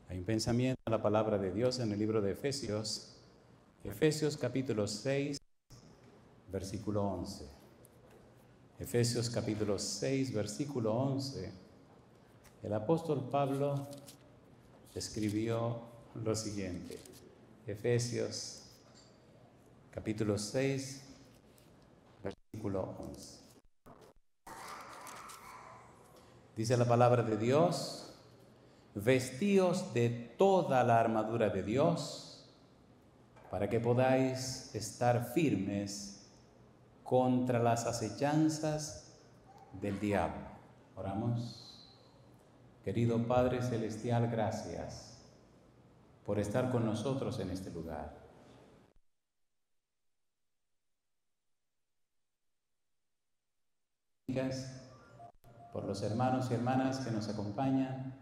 Hay un pensamiento en la palabra de Dios en el libro de Efesios, Efesios capítulo 6, versículo 11. Efesios capítulo 6, versículo 11. El apóstol Pablo escribió lo siguiente. Efesios capítulo 6, versículo 11. Dice la palabra de Dios: vestíos de toda la armadura de Dios para que podáis estar firmes contra las acechanzas del diablo. Oramos. Querido Padre Celestial, gracias por estar con nosotros en este lugar. Por los hermanos y hermanas que nos acompañan.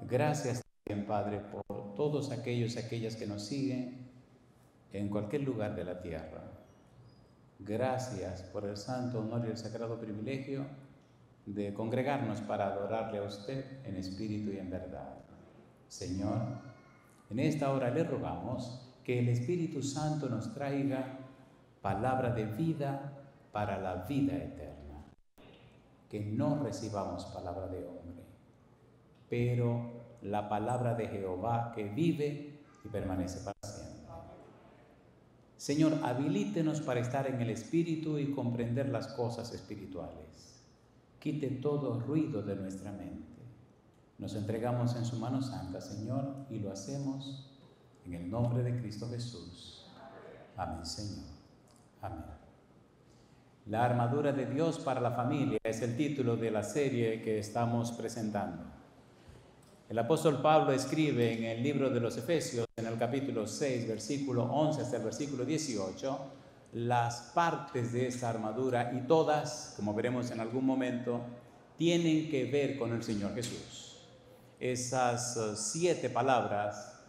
Gracias también, Padre, por todos aquellos y aquellas que nos siguen en cualquier lugar de la tierra. Gracias por el santo honor y el sagrado privilegio de congregarnos para adorarle a usted en espíritu y en verdad. Señor, en esta hora le rogamos que el Espíritu Santo nos traiga palabra de vida para la vida eterna. Que no recibamos palabra de hombre, pero la palabra de Jehová que vive y permanece para siempre. Señor, habilítenos para estar en el Espíritu y comprender las cosas espirituales. Quite todo ruido de nuestra mente. Nos entregamos en su mano santa, Señor, y lo hacemos en el nombre de Cristo Jesús. Amén, Señor. Amén. La armadura de Dios para la familia es el título de la serie que estamos presentando. El apóstol Pablo escribe en el libro de los Efesios, en el capítulo 6, versículo 11 hasta el versículo 18, las partes de esta armadura, y todas, como veremos en algún momento, tienen que ver con el Señor Jesús. Esas 7 palabras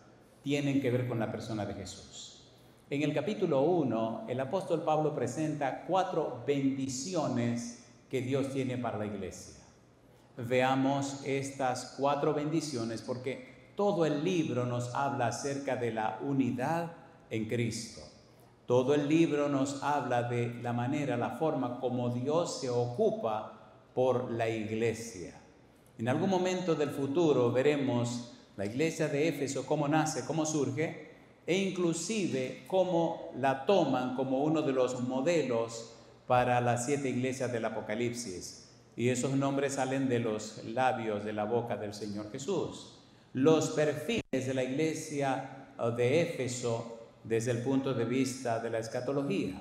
tienen que ver con la persona de Jesús. En el capítulo 1, el apóstol Pablo presenta 4 bendiciones que Dios tiene para la iglesia. Veamos estas 4 bendiciones porque todo el libro nos habla acerca de la unidad en Cristo. Todo el libro nos habla de la manera, la forma como Dios se ocupa por la iglesia. En algún momento del futuro veremos la iglesia de Éfeso, cómo nace, cómo surge, e inclusive cómo la toman como uno de los modelos para las 7 iglesias del Apocalipsis. Y esos nombres salen de los labios, de la boca del Señor Jesús. Los perfiles de la iglesia de Éfeso desde el punto de vista de la escatología.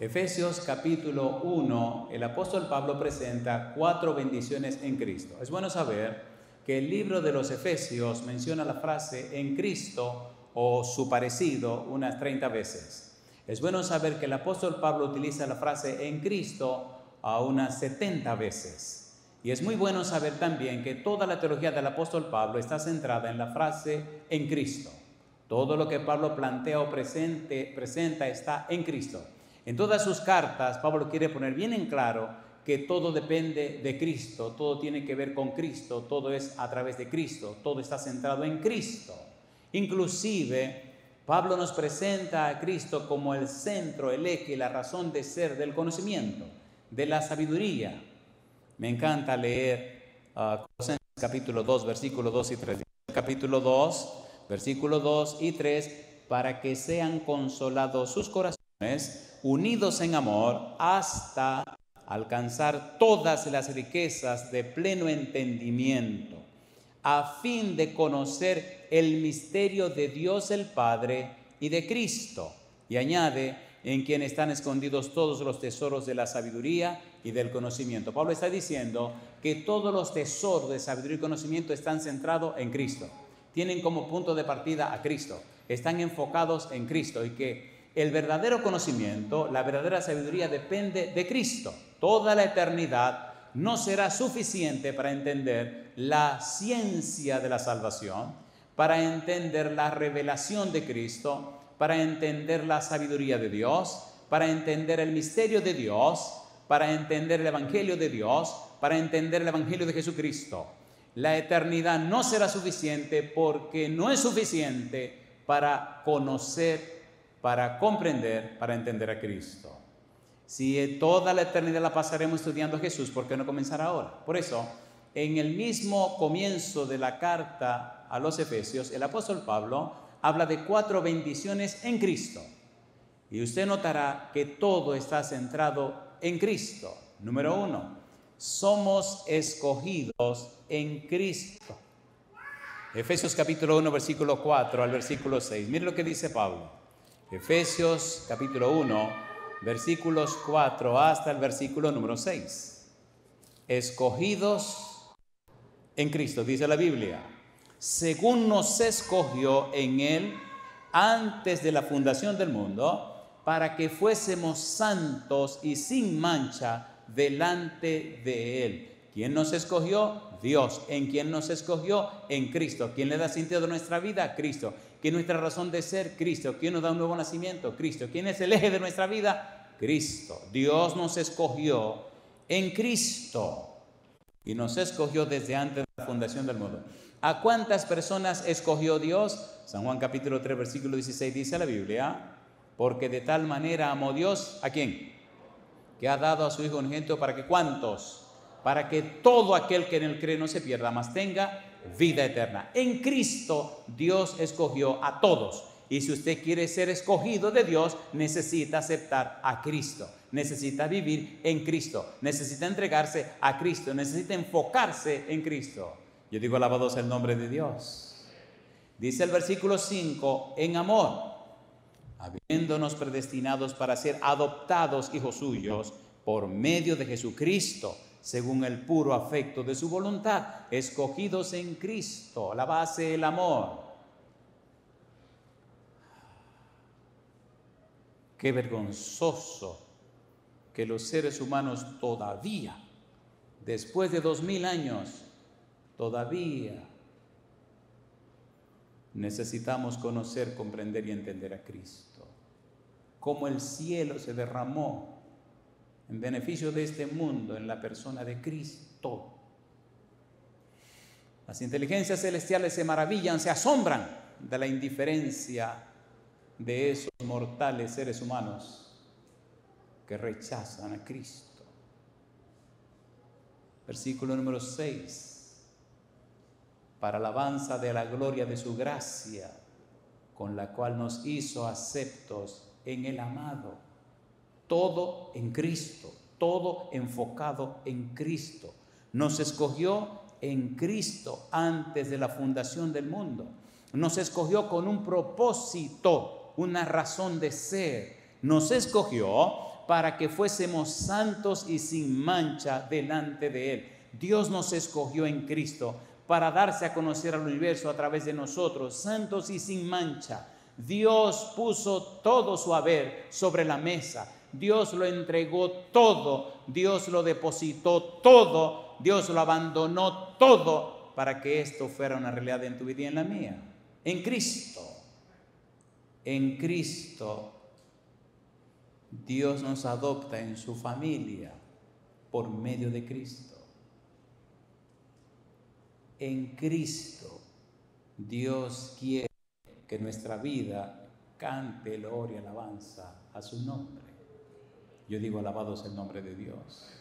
Efesios capítulo 1, el apóstol Pablo presenta 4 bendiciones en Cristo. Es bueno saber que el libro de los Efesios menciona la frase en Cristo o su parecido unas 30 veces. Es bueno saber que el apóstol Pablo utiliza la frase en Cristo a unas 70 veces. Y es muy bueno saber también que toda la teología del apóstol Pablo está centrada en la frase en Cristo. Todo lo que Pablo plantea o presenta está en Cristo. En todas sus cartas, Pablo quiere poner bien en claro que todo depende de Cristo, todo tiene que ver con Cristo, todo es a través de Cristo, todo está centrado en Cristo. Inclusive, Pablo nos presenta a Cristo como el centro, el eje, la razón de ser del conocimiento, de la sabiduría. Me encanta leer Colosenses capítulo 2, versículo 2 y 3. Capítulo 2, versículo 2 y 3, para que sean consolados sus corazones, unidos en amor, hasta alcanzar todas las riquezas de pleno entendimiento, a fin de conocer el misterio de Dios el Padre y de Cristo. Y añade, en quien están escondidos todos los tesoros de la sabiduría y del conocimiento. Pablo está diciendo que todos los tesoros de sabiduría y conocimiento están centrados en Cristo. Tienen como punto de partida a Cristo. Están enfocados en Cristo y que el verdadero conocimiento, la verdadera sabiduría depende de Cristo. Toda la eternidad no será suficiente para entender la ciencia de la salvación, para entender la revelación de Cristo, para entender la sabiduría de Dios, para entender el misterio de Dios, para entender el Evangelio de Dios, para entender el Evangelio de Jesucristo. La eternidad no será suficiente porque no es suficiente para conocer, para comprender, para entender a Cristo. Si toda la eternidad la pasaremos estudiando a Jesús, ¿por qué no comenzar ahora? Por eso, en el mismo comienzo de la carta a los Efesios, el apóstol Pablo habla de 4 bendiciones en Cristo. Y usted notará que todo está centrado en Cristo. Número 1, somos escogidos en Cristo. Efesios capítulo 1, versículo 4 al versículo 6. Mire lo que dice Pablo. Efesios capítulo 1, versículos 4 hasta el versículo número 6. Escogidos en Cristo, dice la Biblia, según nos escogió en Él antes de la fundación del mundo, para que fuésemos santos y sin mancha delante de Él. ¿Quién nos escogió? Dios. ¿En quién nos escogió? En Cristo. ¿Quién le da sentido a nuestra vida? Cristo. ¿Quién es nuestra razón de ser? Cristo. ¿Quién nos da un nuevo nacimiento? Cristo. ¿Quién es el eje de nuestra vida? Cristo. Dios nos escogió en Cristo y nos escogió desde antes de la fundación del mundo. ¿A cuántas personas escogió Dios? San Juan capítulo 3, versículo 16 dice la Biblia, porque de tal manera amó Dios, ¿a quién? Que ha dado a su Hijo unigénito para que ¿cuántos? Para que todo aquel que en él cree no se pierda, mas tenga vida eterna. En Cristo Dios escogió a todos. Y si usted quiere ser escogido de Dios, necesita aceptar a Cristo. Necesita vivir en Cristo. Necesita entregarse a Cristo. Necesita enfocarse en Cristo. Yo digo, alabado sea el nombre de Dios. Dice el versículo 5, en amor, habiéndonos predestinados para ser adoptados hijos suyos por medio de Jesucristo, según el puro afecto de su voluntad, escogidos en Cristo, la base, el amor. Qué vergonzoso que los seres humanos todavía, después de 2000 años, todavía necesitamos conocer, comprender y entender a Cristo. Cómo el cielo se derramó en beneficio de este mundo en la persona de Cristo. Las inteligencias celestiales se maravillan, se asombran de la indiferencia de esos mortales seres humanos que rechazan a Cristo. Versículo número 6. Para alabanza de la gloria de su gracia, con la cual nos hizo aceptos en el amado. Todo en Cristo, todo enfocado en Cristo. Nos escogió en Cristo antes de la fundación del mundo. Nos escogió con un propósito, una razón de ser. Nos escogió para que fuésemos santos y sin mancha delante de Él. Dios nos escogió en Cristo para darse a conocer al universo a través de nosotros, santos y sin mancha. Dios puso todo su haber sobre la mesa. Dios lo entregó todo. Dios lo depositó todo. Dios lo abandonó todo para que esto fuera una realidad en tu vida y en la mía. En Cristo. En Cristo. Dios nos adopta en su familia por medio de Cristo. En Cristo, Dios quiere que nuestra vida cante gloria y alabanza a su nombre. Yo digo, alabado sea el nombre de Dios.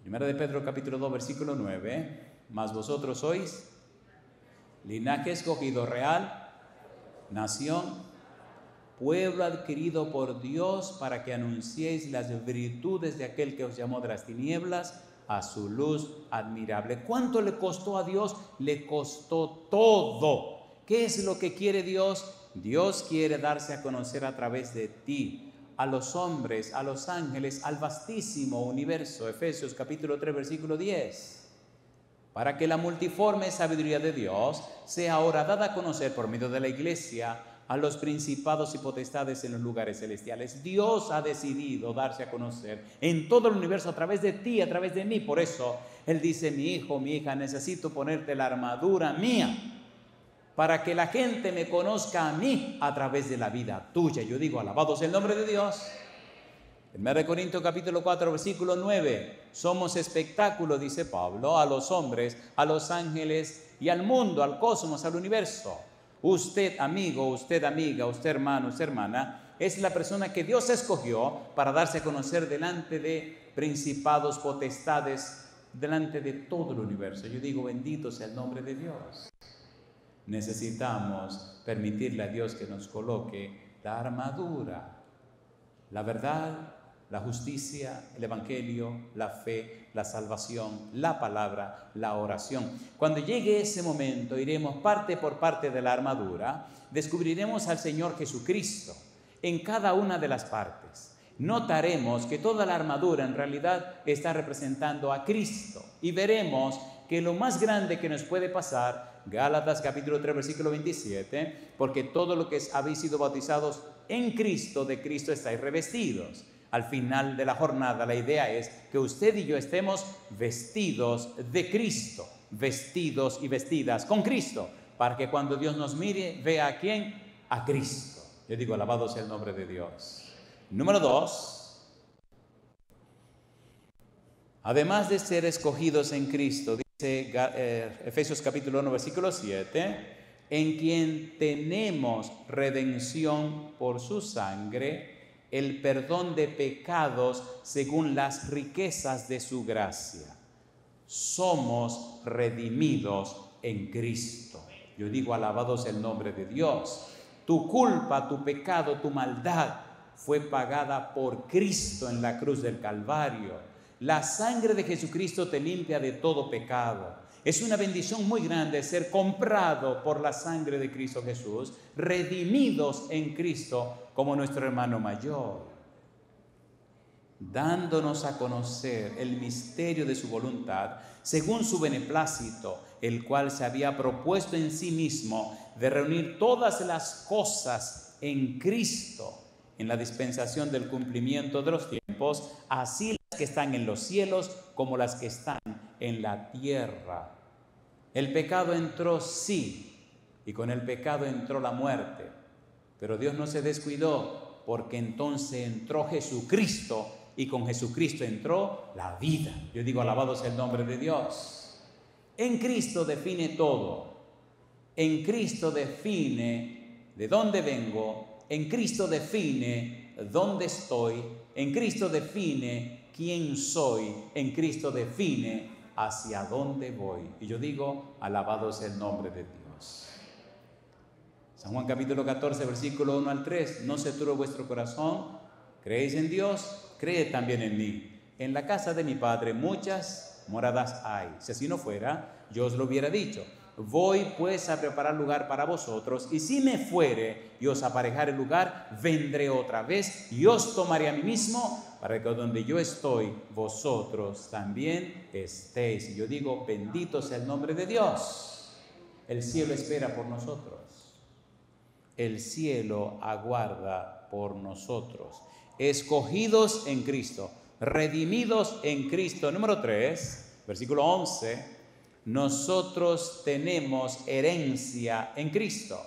Primera de Pedro capítulo 2, versículo 9. Mas vosotros sois linaje escogido real, nación, pueblo adquirido por Dios para que anunciéis las virtudes de aquel que os llamó de las tinieblas a su luz admirable. ¿Cuánto le costó a Dios? Le costó todo. ¿Qué es lo que quiere Dios? Dios quiere darse a conocer a través de ti, a los hombres, a los ángeles, al vastísimo universo. Efesios capítulo 3, versículo 10. Para que la multiforme sabiduría de Dios sea ahora dada a conocer por medio de la iglesia a los principados y potestades en los lugares celestiales. Dios ha decidido darse a conocer en todo el universo a través de ti, a través de mí. Por eso Él dice, mi hijo, mi hija, necesito ponerte la armadura mía para que la gente me conozca a mí a través de la vida tuya. Yo digo, alabado sea el nombre de Dios. 1 Corintios capítulo 4, versículo 9. Somos espectáculo, dice Pablo, a los hombres, a los ángeles y al mundo, al cosmos, al universo. Usted, amigo, usted, amiga, usted, hermano, usted, hermana, es la persona que Dios escogió para darse a conocer delante de principados, potestades, delante de todo el universo. Yo digo, bendito sea el nombre de Dios. Necesitamos permitirle a Dios que nos coloque la armadura, la verdad, la justicia, el evangelio, la fe, la salvación, la palabra, la oración. Cuando llegue ese momento, iremos parte por parte de la armadura, descubriremos al Señor Jesucristo en cada una de las partes. Notaremos que toda la armadura en realidad está representando a Cristo y veremos que lo más grande que nos puede pasar, Gálatas capítulo 3 versículo 27, porque todo lo que habéis sido bautizados en Cristo, de Cristo estáis revestidos. Al final de la jornada la idea es que usted y yo estemos vestidos de Cristo, vestidos y vestidas con Cristo, para que cuando Dios nos mire vea a quién, a Cristo. Yo digo, alabado sea el nombre de Dios. Número 2, además de ser escogidos en Cristo, dice Efesios capítulo 1 versículo 7, en quien tenemos redención por su sangre, el perdón de pecados según las riquezas de su gracia. Somos redimidos en Cristo. Yo digo, alabado sea el nombre de Dios. Tu culpa, tu pecado, tu maldad fue pagada por Cristo en la cruz del Calvario. La sangre de Jesucristo te limpia de todo pecado. Es una bendición muy grande ser comprado por la sangre de Cristo Jesús, redimidos en Cristo como nuestro hermano mayor, dándonos a conocer el misterio de su voluntad, según su beneplácito, el cual se había propuesto en sí mismo de reunir todas las cosas en Cristo, en la dispensación del cumplimiento de los tiempos, así las que están en los cielos como las que están en la tierra. El pecado entró, sí, y con el pecado entró la muerte, pero Dios no se descuidó, porque entonces entró Jesucristo, y con Jesucristo entró la vida. Yo digo, alabado sea el nombre de Dios. En Cristo define todo. En Cristo define de dónde vengo. En Cristo define dónde estoy. En Cristo define quién soy. En Cristo define hacia dónde voy. Y yo digo, alabado sea el nombre de Dios. San Juan capítulo 14, versículo 1 al 3. No se turbe vuestro corazón. ¿Creéis en Dios? Creed también en mí. En la casa de mi Padre muchas moradas hay. Si así no fuera, yo os lo hubiera dicho. Voy pues a preparar lugar para vosotros, y si me fuere y os aparejare el lugar, vendré otra vez y os tomaré a mí mismo, para que donde yo estoy, vosotros también estéis. Y yo digo, bendito sea el nombre de Dios. El cielo espera por nosotros. El cielo aguarda por nosotros. Escogidos en Cristo, redimidos en Cristo. Número 3, versículo 11, nosotros tenemos herencia en Cristo.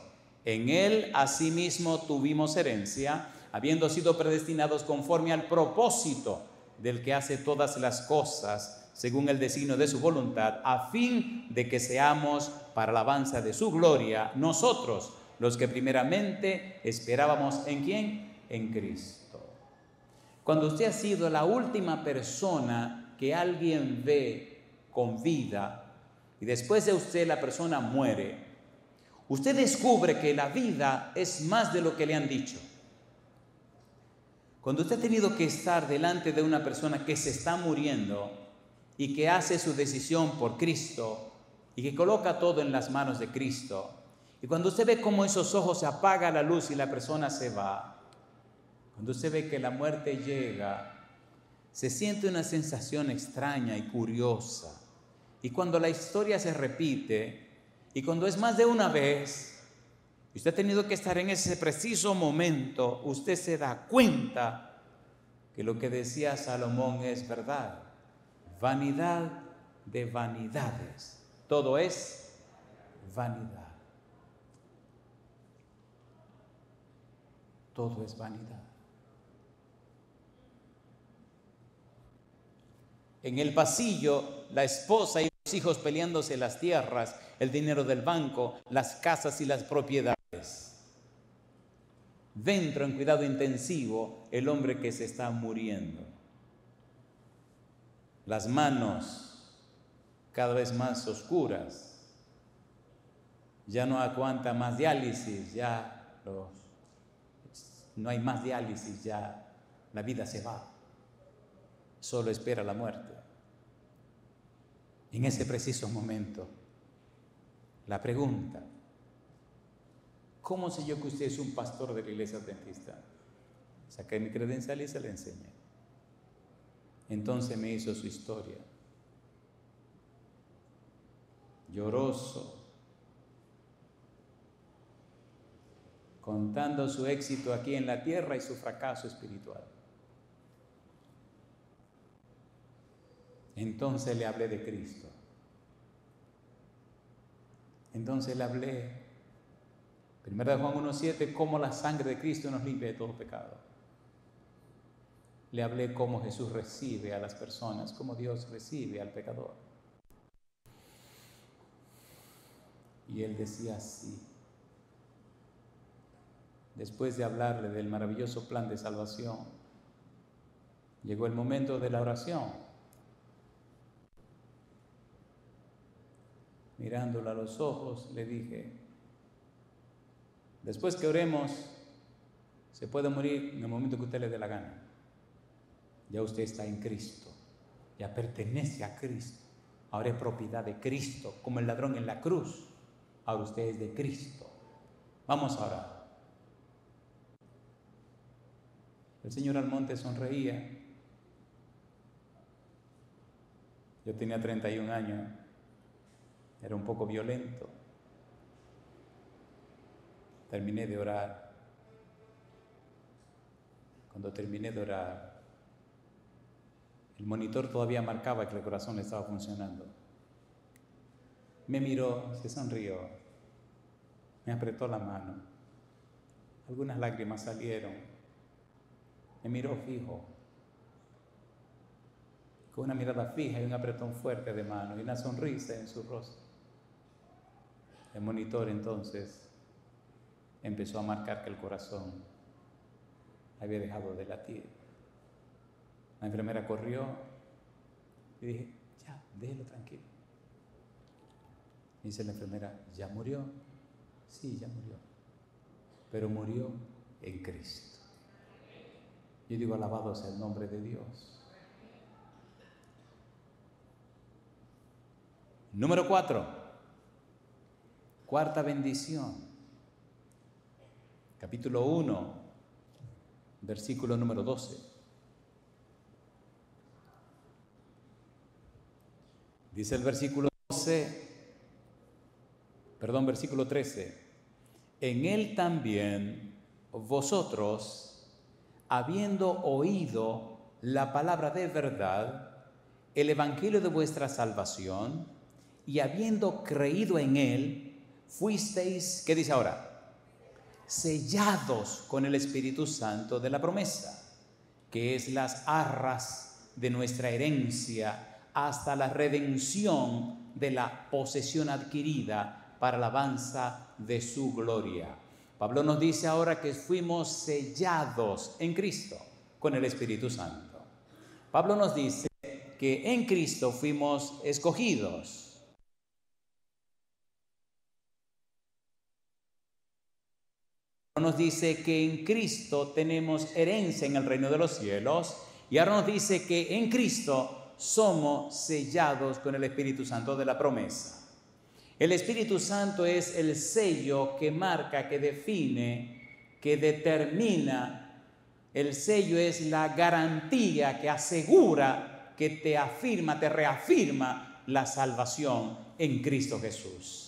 En Él asimismo tuvimos herencia, habiendo sido predestinados conforme al propósito del que hace todas las cosas, según el designio de su voluntad, a fin de que seamos para alabanza de su gloria, nosotros, los que primeramente esperábamos ¿en quién? En Cristo. Cuando usted ha sido la última persona que alguien ve con vida y después de usted la persona muere, usted descubre que la vida es más de lo que le han dicho. Cuando usted ha tenido que estar delante de una persona que se está muriendo y que hace su decisión por Cristo y que coloca todo en las manos de Cristo, y cuando usted ve cómo esos ojos se apaga la luz y la persona se va, cuando usted ve que la muerte llega, se siente una sensación extraña y curiosa. Y cuando la historia se repite, y cuando es más de una vez, y usted ha tenido que estar en ese preciso momento, usted se da cuenta que lo que decía Salomón es verdad. Vanidad de vanidades. Todo es vanidad. Todo es vanidad. En el pasillo, la esposa y los hijos peleándose las tierras, el dinero del banco, las casas y las propiedades. Dentro, en cuidado intensivo, el hombre que se está muriendo. Las manos cada vez más oscuras. Ya no aguanta más diálisis, no hay más diálisis, ya la vida se va. Solo espera la muerte. En ese preciso momento, la pregunta: ¿cómo sé yo que usted es un pastor de la iglesia adventista? Saqué mi credencial y se la enseñé. Entonces me hizo su historia. Lloroso, contando su éxito aquí en la tierra y su fracaso espiritual. Entonces le hablé de Cristo. Entonces le hablé, 1 Juan 1:7, cómo la sangre de Cristo nos limpia de todo pecado. Le hablé cómo Jesús recibe a las personas, cómo Dios recibe al pecador. Y él decía así. Después de hablarle del maravilloso plan de salvación, llegó el momento de la oración. Mirándola a los ojos, le dije: después que oremos, se puede morir en el momento que usted le dé la gana. Ya usted está en Cristo, ya pertenece a Cristo, ahora es propiedad de Cristo, como el ladrón en la cruz. Ahora usted es de Cristo. Vamos a orar. El señor Almonte sonreía. Yo tenía 31 años. Era un poco violento. Terminé de orar. Cuando terminé de orar, el monitor todavía marcaba que el corazón le estaba funcionando. Me miró, se sonrió, me apretó la mano. Algunas lágrimas salieron. Me miró fijo, con una mirada fija y un apretón fuerte de mano y una sonrisa en su rostro. El monitor entonces empezó a marcar que el corazón había dejado de latir. La enfermera corrió y dije: ya, déjelo tranquilo. Dice la enfermera: ¿ya murió? Sí, ya murió. Pero murió en Cristo. Yo digo: alabado sea el nombre de Dios. Número 4. Cuarta bendición. Capítulo 1, versículo número 12. Dice el versículo 13. En él también vosotros, habiendo oído la palabra de verdad, el evangelio de vuestra salvación, y habiendo creído en él, fuisteis, ¿qué dice ahora? Sellados con el Espíritu Santo de la promesa, que es las arras de nuestra herencia hasta la redención de la posesión adquirida para alabanza de su gloria. Pablo nos dice ahora que fuimos sellados en Cristo con el Espíritu Santo. Pablo nos dice que en Cristo fuimos escogidos. Nos dice que en Cristo tenemos herencia en el reino de los cielos, y ahora nos dice que en Cristo somos sellados con el Espíritu Santo de la promesa. El Espíritu Santo es el sello que marca, que define, que determina. El sello es la garantía que asegura, que te afirma, te reafirma la salvación en Cristo Jesús.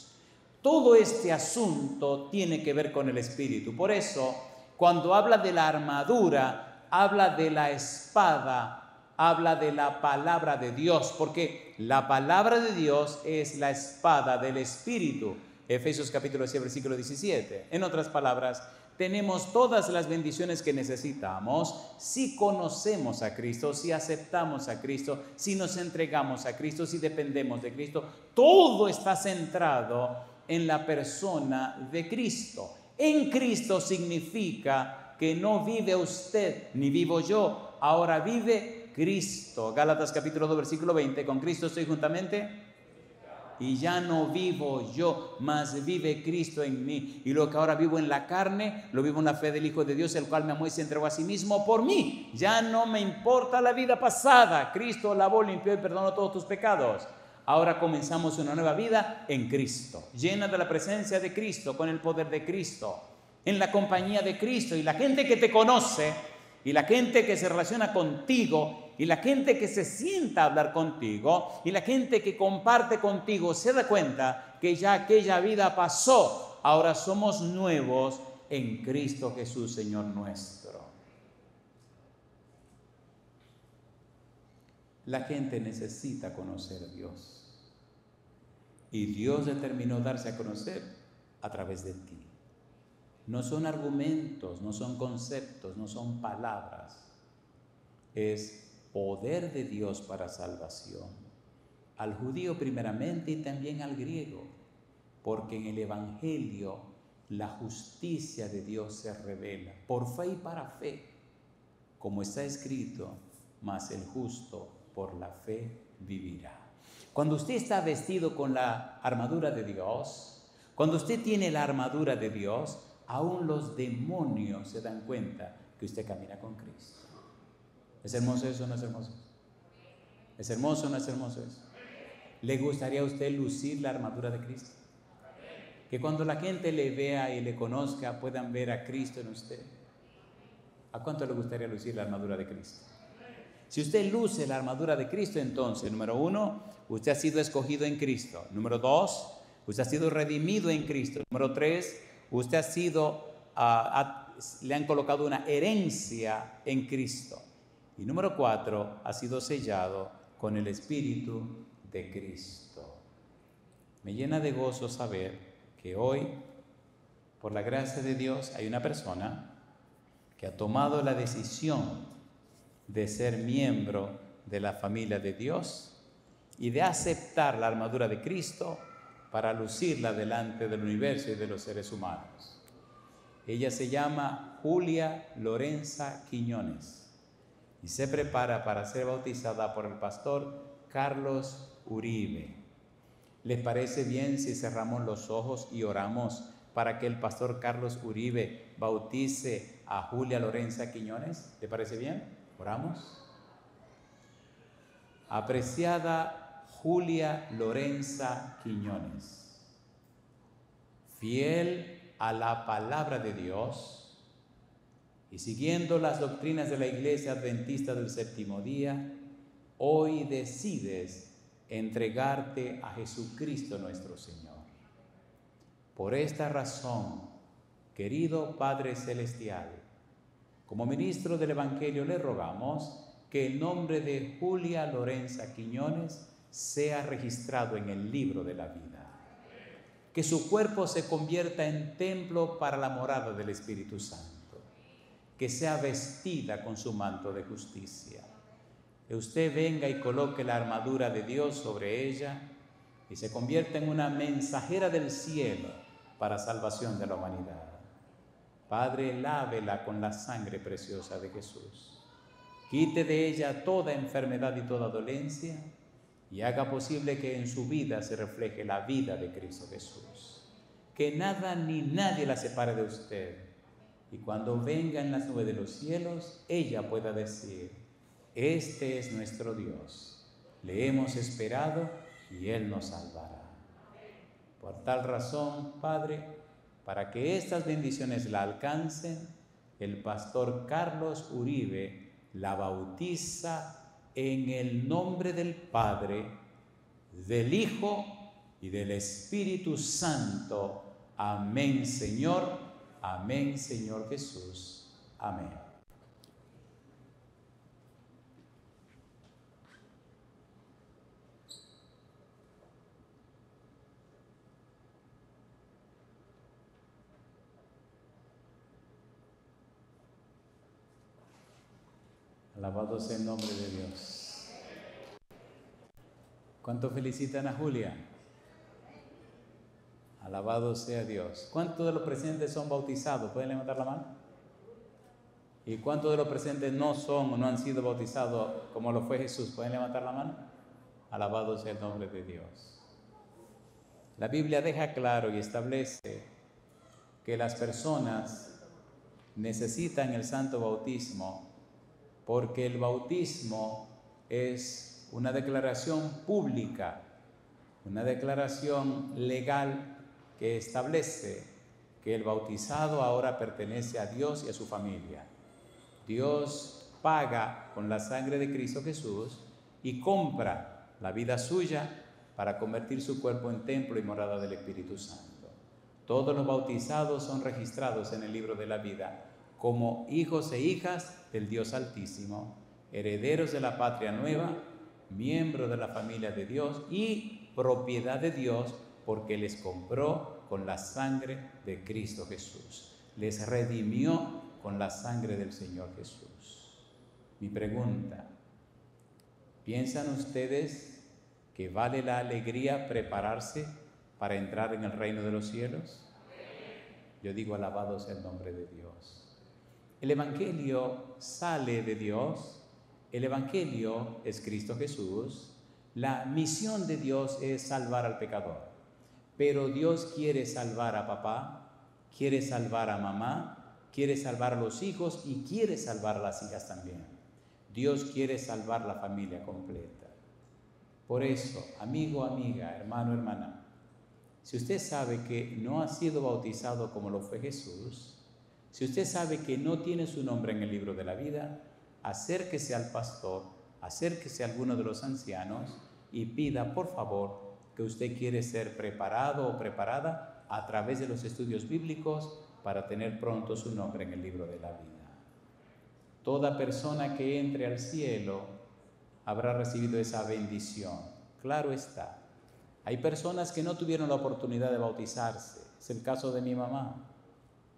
Todo este asunto tiene que ver con el Espíritu. Por eso, cuando habla de la armadura, habla de la espada, habla de la palabra de Dios, porque la palabra de Dios es la espada del Espíritu. Efesios capítulo 6, versículo 17. En otras palabras, tenemos todas las bendiciones que necesitamos si conocemos a Cristo, si aceptamos a Cristo, si nos entregamos a Cristo, si dependemos de Cristo. Todo está centrado en la persona de Cristo. En Cristo significa que no vive usted, ni vivo yo, ahora vive Cristo. Gálatas capítulo 2, versículo 20, con Cristo estoy juntamente. Y ya no vivo yo, mas vive Cristo en mí. Y lo que ahora vivo en la carne, lo vivo en la fe del Hijo de Dios, el cual me amó y se entregó a sí mismo por mí. Ya no me importa la vida pasada. Cristo lavó, limpió y perdonó todos tus pecados. Ahora comenzamos una nueva vida en Cristo, llena de la presencia de Cristo, con el poder de Cristo, en la compañía de Cristo. Y la gente que te conoce, y la gente que se relaciona contigo, y la gente que se sienta a hablar contigo, y la gente que comparte contigo, se da cuenta que ya aquella vida pasó. Ahora somos nuevos en Cristo Jesús, Señor nuestro. La gente necesita conocer a Dios. Y Dios determinó darse a conocer a través de ti. No son argumentos, no son conceptos, no son palabras. Es poder de Dios para salvación, al judío primeramente y también al griego, porque en el Evangelio la justicia de Dios se revela por fe y para fe, como está escrito, mas el justo por la fe vivirá. Cuando usted está vestido con la armadura de Dios, cuando usted tiene la armadura de Dios, aún los demonios se dan cuenta que usted camina con Cristo. ¿Es hermoso eso o no es hermoso? ¿Es hermoso o no es hermoso eso? ¿Le gustaría a usted lucir la armadura de Cristo? Que cuando la gente le vea y le conozca, puedan ver a Cristo en usted. ¿A cuánto le gustaría lucir la armadura de Cristo? Si usted luce la armadura de Cristo, entonces, número 1, usted ha sido escogido en Cristo. Número 2, usted ha sido redimido en Cristo. Número 3, usted ha sido, le han colocado una herencia en Cristo. Y número 4, ha sido sellado con el Espíritu de Cristo. Me llena de gozo saber que hoy, por la gracia de Dios, hay una persona que ha tomado la decisión de ser miembro de la familia de Dios y de aceptar la armadura de Cristo para lucirla delante del universo y de los seres humanos. Ella se llama Julia Lorenza Quiñones y se prepara para ser bautizada por el pastor Carlos Uribe. ¿Les parece bien si cerramos los ojos y oramos para que el pastor Carlos Uribe bautice a Julia Lorenza Quiñones? ¿Le parece bien? ¿Oramos? Apreciada Julia Lorenza Quiñones, fiel a la palabra de Dios y siguiendo las doctrinas de la Iglesia Adventista del Séptimo Día, hoy decides entregarte a Jesucristo nuestro Señor. Por esta razón, querido Padre Celestial, como ministro del Evangelio le rogamos que el nombre de Julia Lorenza Quiñones sea registrado en el libro de la vida. Que su cuerpo se convierta en templo para la morada del Espíritu Santo. Que sea vestida con su manto de justicia. Que usted venga y coloque la armadura de Dios sobre ella y se convierta en una mensajera del cielo para salvación de la humanidad. Padre, lávela con la sangre preciosa de Jesús. Quite de ella toda enfermedad y toda dolencia y haga posible que en su vida se refleje la vida de Cristo Jesús. Que nada ni nadie la separe de usted. Y cuando venga en las nubes de los cielos, ella pueda decir: este es nuestro Dios. Le hemos esperado y Él nos salvará. Por tal razón, Padre, para que estas bendiciones la alcancen, el pastor Carlos Uribe la bautiza en el nombre del Padre, del Hijo y del Espíritu Santo. Amén, Señor. Amén, Señor Jesús. Amén. Alabado sea el nombre de Dios. ¿Cuánto felicitan a Julia? Alabado sea Dios. ¿Cuántos de los presentes son bautizados? ¿Pueden levantar la mano? ¿Y cuántos de los presentes no son o no han sido bautizados como lo fue Jesús? ¿Pueden levantar la mano? Alabado sea el nombre de Dios. La Biblia deja claro y establece que las personas necesitan el santo bautismo porque el bautismo es una declaración pública, una declaración legal que establece que el bautizado ahora pertenece a Dios y a su familia. Dios paga con la sangre de Cristo Jesús y compra la vida suya para convertir su cuerpo en templo y morada del Espíritu Santo. Todos los bautizados son registrados en el libro de la vida como hijos e hijas del Dios Altísimo, herederos de la patria nueva, miembros de la familia de Dios y propiedad de Dios, porque les compró con la sangre de Cristo Jesús. Les redimió con la sangre del Señor Jesús. Mi pregunta, ¿piensan ustedes que vale la alegría prepararse para entrar en el reino de los cielos? Yo digo, alabado sea el nombre de Dios. El Evangelio sale de Dios, el Evangelio es Cristo Jesús, la misión de Dios es salvar al pecador, pero Dios quiere salvar a papá, quiere salvar a mamá, quiere salvar a los hijos y quiere salvar a las hijas también. Dios quiere salvar la familia completa. Por eso, amigo, amiga, hermano, hermana, si usted sabe que no ha sido bautizado como lo fue Jesús, si usted sabe que no tiene su nombre en el libro de la vida, acérquese al pastor, acérquese a alguno de los ancianos y pida, por favor, que usted quiere ser preparado o preparada a través de los estudios bíblicos para tener pronto su nombre en el libro de la vida. Toda persona que entre al cielo habrá recibido esa bendición. Claro está. Hay personas que no tuvieron la oportunidad de bautizarse. Es el caso de mi mamá.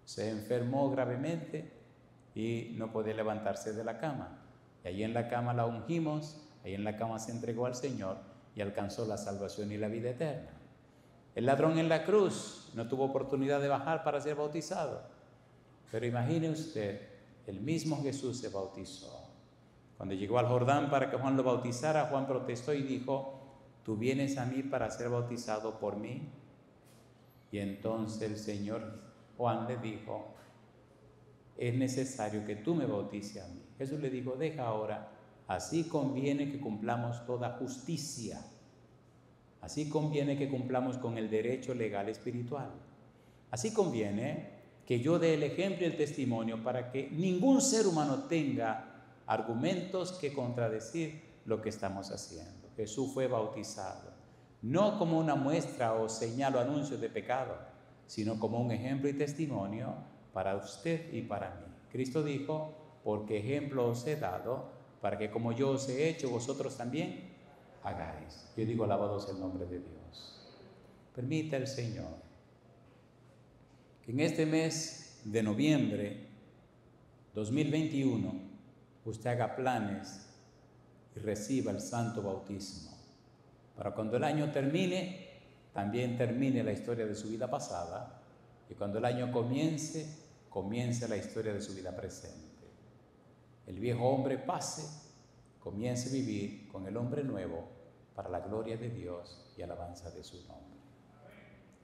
Se enfermó gravemente y no podía levantarse de la cama. Y allí en la cama la ungimos, ahí en la cama se entregó al Señor y alcanzó la salvación y la vida eterna. El ladrón en la cruz no tuvo oportunidad de bajar para ser bautizado. Pero imagine usted, el mismo Jesús se bautizó. Cuando llegó al Jordán para que Juan lo bautizara, Juan protestó y dijo, ¿tú vienes a mí para ser bautizado por mí? Y entonces el Señor Juan le dijo, es necesario que tú me bautices a mí. Jesús le dijo, deja ahora, así conviene que cumplamos toda justicia. Así conviene que cumplamos con el derecho legal espiritual. Así conviene que yo dé el ejemplo y el testimonio para que ningún ser humano tenga argumentos que contradecir lo que estamos haciendo. Jesús fue bautizado, no como una muestra o señal o anuncio de pecado, sino como un ejemplo y testimonio para usted y para mí. Cristo dijo, porque ejemplo os he dado, para que como yo os he hecho, vosotros también hagáis. Yo digo, alabado sea el nombre de Dios. Permita el Señor que en este mes de noviembre 2021 usted haga planes y reciba el santo bautismo, para cuando el año termine, también termine la historia de su vida pasada, y cuando el año comience la historia de su vida presente. El viejo hombre pase, comience a vivir con el hombre nuevo para la gloria de Dios y alabanza de su nombre.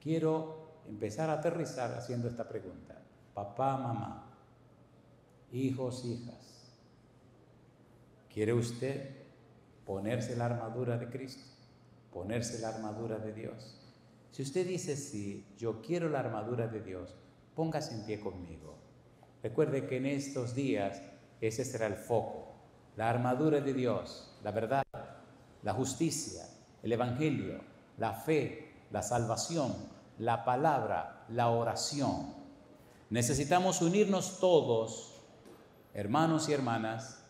Quiero empezar a aterrizar haciendo esta pregunta. Papá, mamá, hijos, hijas, ¿quiere usted ponerse la armadura de Cristo? ¿Ponerse la armadura de Dios? Si usted dice sí, yo quiero la armadura de Dios, póngase en pie conmigo. Recuerde que en estos días ese será el foco. La armadura de Dios, la verdad, la justicia, el evangelio, la fe, la salvación, la palabra, la oración. Necesitamos unirnos todos, hermanos y hermanas,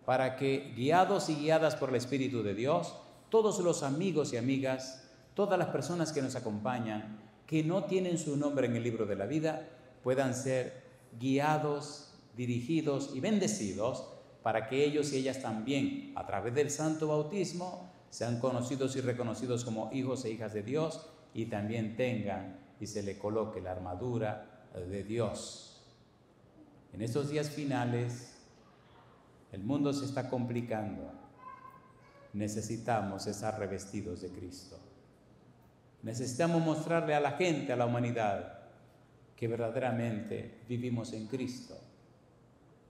para que, guiados y guiadas por el Espíritu de Dios, todos los amigos y amigas, todas las personas que nos acompañan, que no tienen su nombre en el libro de la vida, puedan ser guiados, dirigidos y bendecidos para que ellos y ellas también, a través del santo bautismo, sean conocidos y reconocidos como hijos e hijas de Dios y también tengan y se le coloque la armadura de Dios. En estos días finales, el mundo se está complicando. Necesitamos estar revestidos de Cristo. Necesitamos mostrarle a la gente, a la humanidad, que verdaderamente vivimos en Cristo.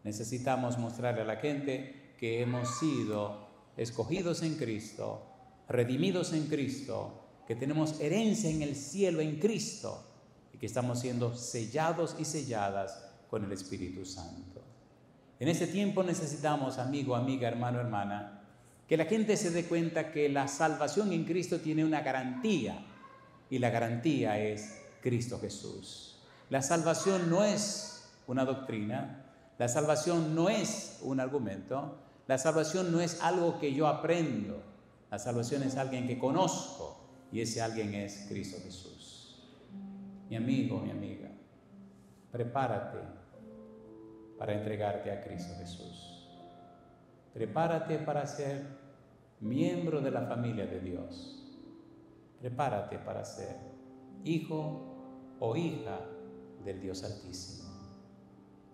Necesitamos mostrarle a la gente que hemos sido escogidos en Cristo, redimidos en Cristo, que tenemos herencia en el cielo en Cristo y que estamos siendo sellados y selladas con el Espíritu Santo. En este tiempo necesitamos, amigo, amiga, hermano, hermana, que la gente se dé cuenta que la salvación en Cristo tiene una garantía y la garantía es Cristo Jesús. La salvación no es una doctrina, la salvación no es un argumento, la salvación no es algo que yo aprendo, la salvación es alguien que conozco y ese alguien es Cristo Jesús. Mi amigo, mi amiga, prepárate para entregarte a Cristo Jesús. Prepárate para ser miembro de la familia de Dios. Prepárate para ser hijo o hija del Dios Altísimo.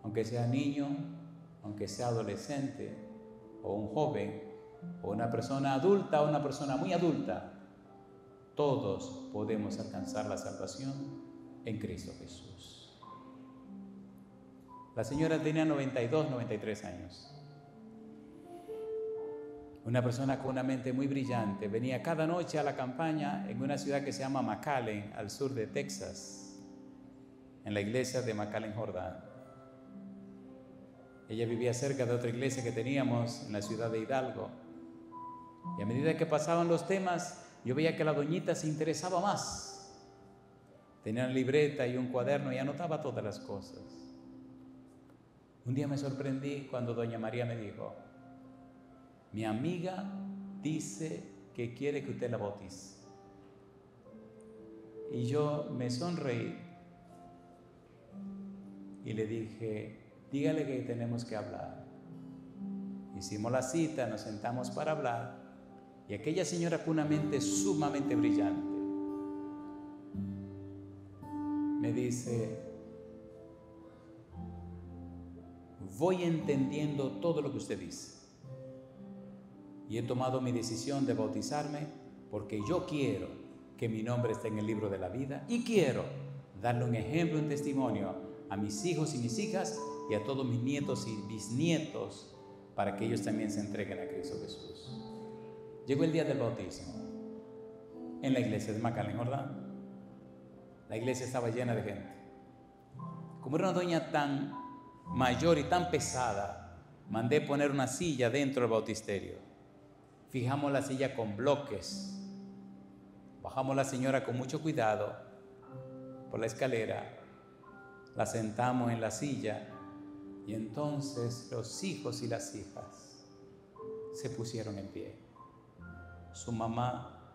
Aunque sea niño, aunque sea adolescente o un joven o una persona adulta o una persona muy adulta, todos podemos alcanzar la salvación en Cristo Jesús. La señora tenía 92, 93 años. Una persona con una mente muy brillante. Venía cada noche a la campaña en una ciudad que se llama McAllen, al sur de Texas, en la iglesia de McAllen, Jordán. Ella vivía cerca de otra iglesia que teníamos en la ciudad de Hidalgo. Y a medida que pasaban los temas, yo veía que la doñita se interesaba más. Tenía una libreta y un cuaderno y anotaba todas las cosas. Un día me sorprendí cuando doña María me dijo: mi amiga dice que quiere que usted la bautice. Y yo me sonreí y le dije: dígale que tenemos que hablar. Hicimos la cita, nos sentamos para hablar y aquella señora con una mente sumamente brillante me dice: voy entendiendo todo lo que usted dice y he tomado mi decisión de bautizarme porque yo quiero que mi nombre esté en el libro de la vida y quiero darle un ejemplo, un testimonio a mis hijos y mis hijas y a todos mis nietos y bisnietos para que ellos también se entreguen a Cristo Jesús. Llegó el día del bautismo en la iglesia de McAllen, Jordán. La iglesia estaba llena de gente. Como era una doña tan mayor y tan pesada, mandé poner una silla dentro del bautisterio. Fijamos la silla con bloques. Bajamos la señora con mucho cuidado por la escalera. La sentamos en la silla y entonces los hijos y las hijas se pusieron en pie. Su mamá,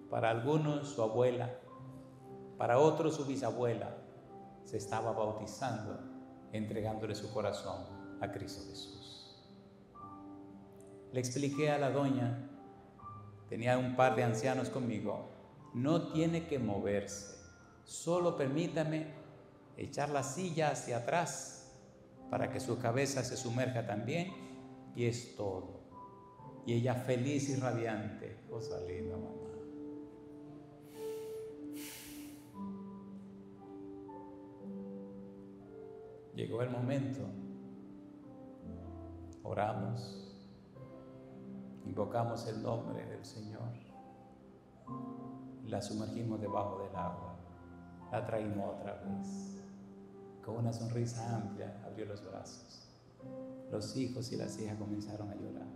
para algunos su abuela, para otros su bisabuela, se estaba bautizando, entregándole su corazón a Cristo Jesús. Le expliqué a la doña, tenía un par de ancianos conmigo, no tiene que moverse, solo permítame echar la silla hacia atrás para que su cabeza se sumerja también y es todo. Y ella feliz y radiante, cosa linda, mamá. Llegó el momento, oramos, invocamos el nombre del Señor, la sumergimos debajo del agua, la traímos otra vez, con una sonrisa amplia abrió los brazos. Los hijos y las hijas comenzaron a llorar.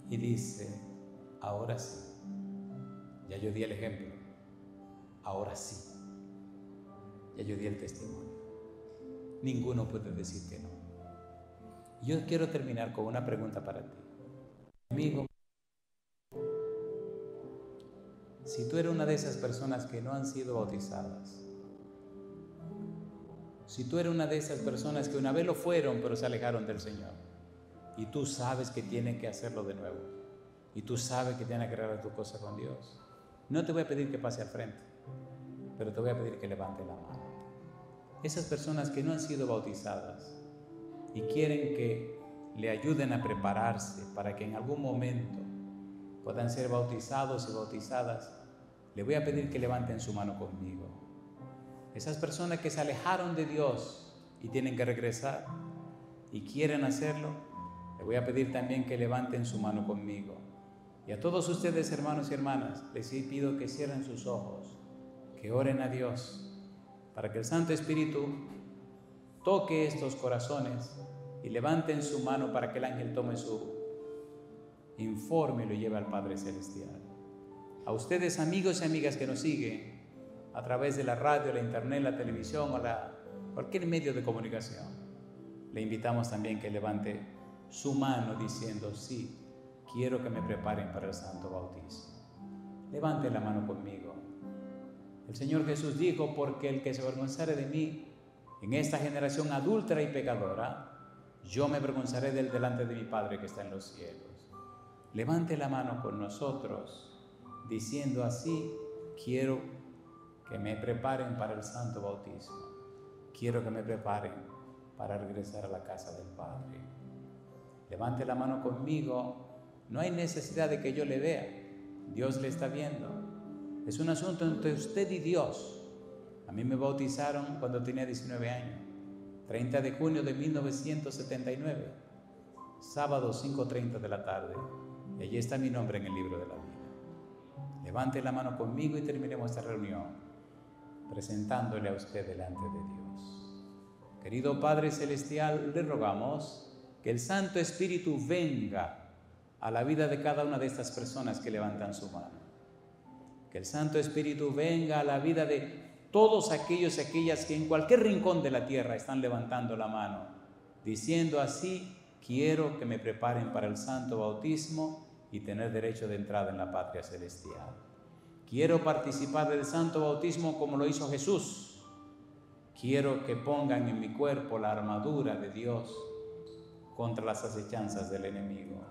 Y dice: ahora sí, ya yo di el ejemplo, ahora sí, ya yo di el testimonio. Ninguno puede decir que no. Yo quiero terminar con una pregunta para ti. Amigo, si tú eres una de esas personas que no han sido bautizadas, Si tú eres una de esas personas que una vez lo fueron, pero se alejaron del Señor, y tú sabes que tienen que hacerlo de nuevo, y tú sabes que tienes que arreglar tu cosa con Dios, no te voy a pedir que pase al frente, pero te voy a pedir que levante la mano. Esas personas que no han sido bautizadas y quieren que le ayuden a prepararse para que en algún momento puedan ser bautizados y bautizadas, le voy a pedir que levanten su mano conmigo. Esas personas que se alejaron de Dios y tienen que regresar y quieren hacerlo, le voy a pedir también que levanten su mano conmigo. Y a todos ustedes, hermanos y hermanas, les pido que cierren sus ojos, que oren a Dios, para que el Santo Espíritu toque estos corazones y levanten su mano para que el ángel tome su informe y lo lleve al Padre Celestial. A ustedes, amigos y amigas que nos siguen a través de la radio, la internet, la televisión o cualquier medio de comunicación, le invitamos también que levante su mano diciendo: sí, quiero que me preparen para el santo bautismo. Levante la mano conmigo. El Señor Jesús dijo: porque el que se avergonzare de mí en esta generación adúltera y pecadora, yo me avergonzaré de él delante de mi Padre que está en los cielos. Levante la mano con nosotros diciendo así: quiero que me preparen para el santo bautismo. Quiero que me preparen para regresar a la casa del Padre. Levante la mano conmigo. No hay necesidad de que yo le vea. Dios le está viendo. Es un asunto entre usted y Dios. A mí me bautizaron cuando tenía 19 años. 30 de junio de 1979. Sábado 5:30 de la tarde. Y allí está mi nombre en el libro de la vida. Levante la mano conmigo y terminemos esta reunión presentándole a usted delante de Dios. Querido Padre Celestial, le rogamos que el Santo Espíritu venga a la vida de cada una de estas personas que levantan su mano. Que el Santo Espíritu venga a la vida de todos aquellos y aquellas que en cualquier rincón de la tierra están levantando la mano, diciendo así: quiero que me preparen para el santo bautismo y tener derecho de entrada en la patria celestial. Quiero participar del santo bautismo como lo hizo Jesús. Quiero que pongan en mi cuerpo la armadura de Dios contra las acechanzas del enemigo.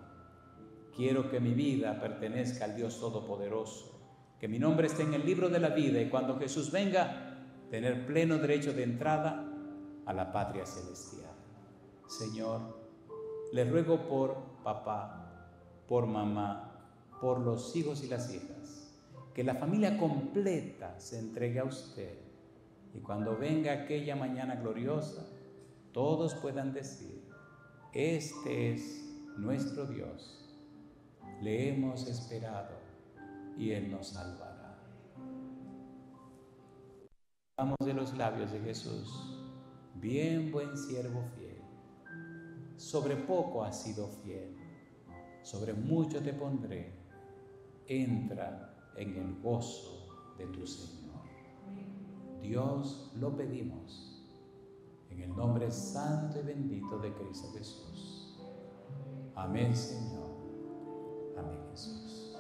Quiero que mi vida pertenezca al Dios Todopoderoso, que mi nombre esté en el libro de la vida y cuando Jesús venga, tener pleno derecho de entrada a la patria celestial. Señor, le ruego por papá, por mamá, por los hijos y las hijas, que la familia completa se entregue a usted y cuando venga aquella mañana gloriosa, todos puedan decir: este es nuestro Dios, le hemos esperado y Él nos salvará. Vamos de los labios de Jesús: bien, buen siervo fiel, sobre poco has sido fiel, sobre mucho te pondré, entra en el gozo de tu Señor. Dios lo pedimos en el nombre santo y bendito de Cristo Jesús. Amén, Señor. Amén, Jesús.